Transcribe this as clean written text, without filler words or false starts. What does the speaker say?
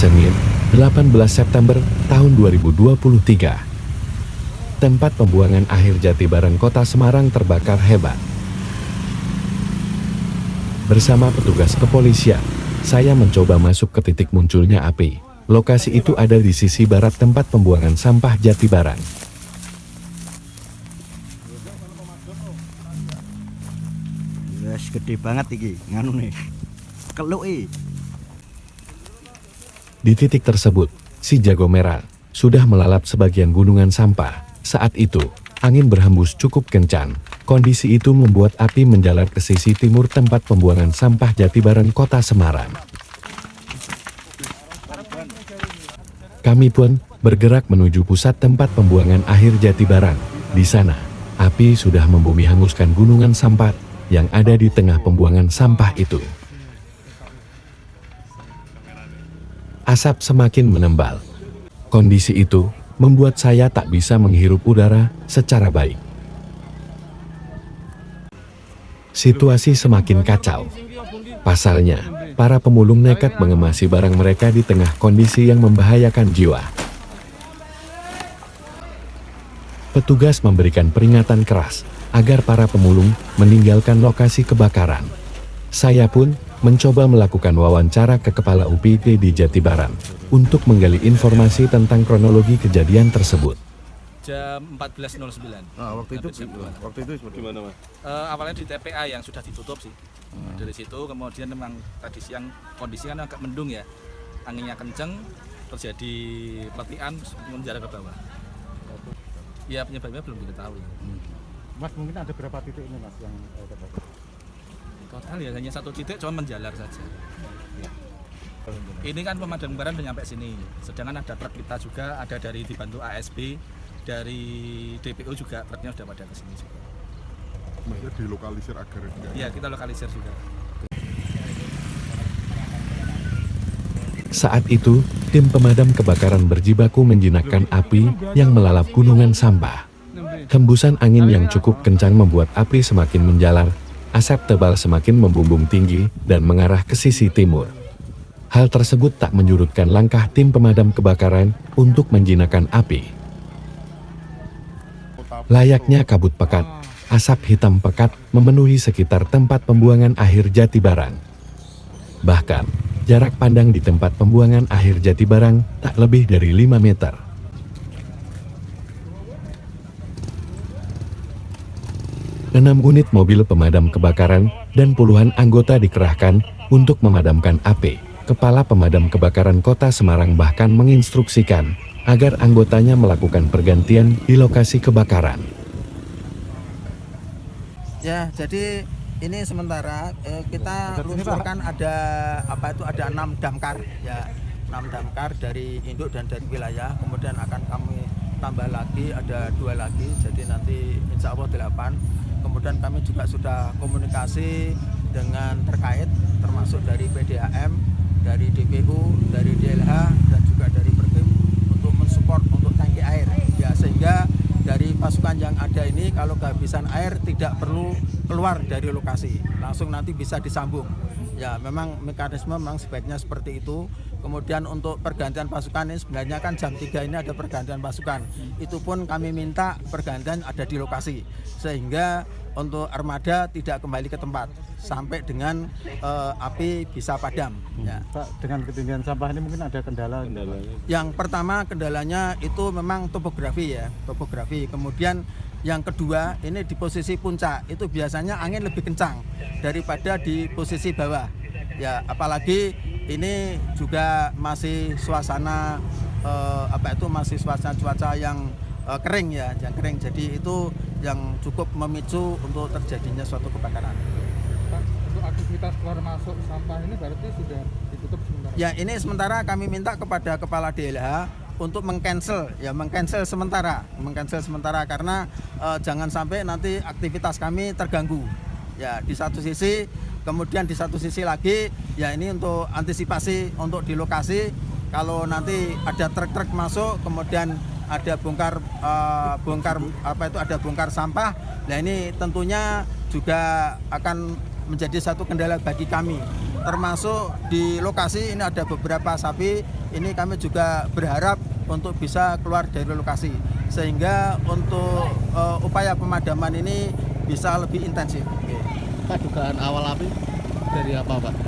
Senin, 18 September tahun 2023. Tempat pembuangan akhir Jatibarang Kota Semarang terbakar hebat. Bersama petugas kepolisian, saya mencoba masuk ke titik munculnya api. Lokasi itu ada di sisi barat tempat pembuangan sampah Jatibarang. Wes gede banget iki, nganu nih. Keluki. Di titik tersebut, si jago merah sudah melalap sebagian gunungan sampah. Saat itu, angin berhembus cukup kencang. Kondisi itu membuat api menjalar ke sisi timur tempat pembuangan sampah Jatibarang Kota Semarang. Kami pun bergerak menuju pusat tempat pembuangan akhir Jatibarang. Di sana, api sudah membumi hanguskan gunungan sampah yang ada di tengah pembuangan sampah itu. Asap semakin menembal. Kondisi itu membuat saya tak bisa menghirup udara secara baik. Situasi semakin kacau. Pasalnya, para pemulung nekat mengemasi barang mereka di tengah kondisi yang membahayakan jiwa. Petugas memberikan peringatan keras agar para pemulung meninggalkan lokasi kebakaran. Saya pun mencoba melakukan wawancara ke Kepala UPT di Jatibarang untuk menggali informasi tentang kronologi kejadian tersebut. Jam 14.09. Nah, waktu itu gimana, Mas? Awalnya di TPA yang sudah ditutup sih. Dari situ kemudian memang tadi siang kondisi kan agak mendung ya. Anginnya kenceng, terjadi peletihan menjalar ke bawah. Ya penyebabnya belum diketahui. Mas, mungkin ada berapa titik ini, Mas, yang terbakar? Total ya hanya satu titik, cuma menjalar saja. Ini kan pemadam kebakaran udah nyampe sini. Sedangkan ada truk kita juga, ada dari dibantu ASB, dari DPO juga truknya sudah pada ke sini juga. Maksudnya dilokalisir agar enggak? Iya, kita lokalisir juga. Saat itu, tim pemadam kebakaran berjibaku menjinakkan api yang melalap gunungan sampah. Hembusan angin yang cukup kencang membuat api semakin menjalar. Asap tebal semakin membumbung tinggi dan mengarah ke sisi timur. Hal tersebut tak menyurutkan langkah tim pemadam kebakaran untuk menjinakkan api. Layaknya kabut pekat, asap hitam pekat memenuhi sekitar tempat pembuangan akhir Jatibarang. Bahkan, jarak pandang di tempat pembuangan akhir Jatibarang tak lebih dari 5 meter. Enam unit mobil pemadam kebakaran dan puluhan anggota dikerahkan untuk memadamkan api. Kepala Pemadam Kebakaran Kota Semarang bahkan menginstruksikan agar anggotanya melakukan pergantian di lokasi kebakaran. Ya, jadi ini sementara kita luncurkan ada 6 damkar ya, 6 damkar dari induk dan dari wilayah. Kemudian akan kami tambah lagi, ada 2 lagi, jadi nanti insya Allah 8. Kemudian kami juga sudah komunikasi dengan terkait, termasuk dari PDAM, dari DPU, dari DLH, dan juga dari Perkim untuk mensupport untuk tangki air. Ya, sehingga dari pasukan yang ada ini kalau kehabisan air tidak perlu keluar dari lokasi, langsung nanti bisa disambung. Ya, memang mekanisme memang sebaiknya seperti itu. Kemudian untuk pergantian pasukan ini sebenarnya kan jam 3 ini ada pergantian pasukan. Itu pun kami minta pergantian ada di lokasi. Sehingga untuk armada tidak kembali ke tempat sampai dengan api bisa padam. Ya. Pak, dengan ketinggian sampah ini mungkin ada kendala? Yang pertama kendalanya itu memang topografi ya, topografi. Kemudian yang kedua ini di posisi puncak itu biasanya angin lebih kencang daripada di posisi bawah. Ya, apalagi ini juga masih suasana masih suasana cuaca yang kering ya, yang kering. Jadi itu yang cukup memicu untuk terjadinya suatu kebakaran. Pak, untuk aktivitas keluar masuk sampah ini berarti sudah ditutup sementara? Ya, ini sementara kami minta kepada Kepala DLH untuk mengcancel sementara karena jangan sampai nanti aktivitas kami terganggu. Ya, di satu sisi, kemudian di satu sisi lagi ya ini untuk antisipasi untuk di lokasi kalau nanti ada truk-truk masuk kemudian ada bongkar sampah. Nah, ini tentunya juga akan menjadi satu kendala bagi kami termasuk di lokasi ini ada beberapa sapi. Ini kami juga berharap untuk bisa keluar dari lokasi sehingga untuk upaya pemadaman ini bisa lebih intensif. Pak, dugaan awal api dari apa, Pak?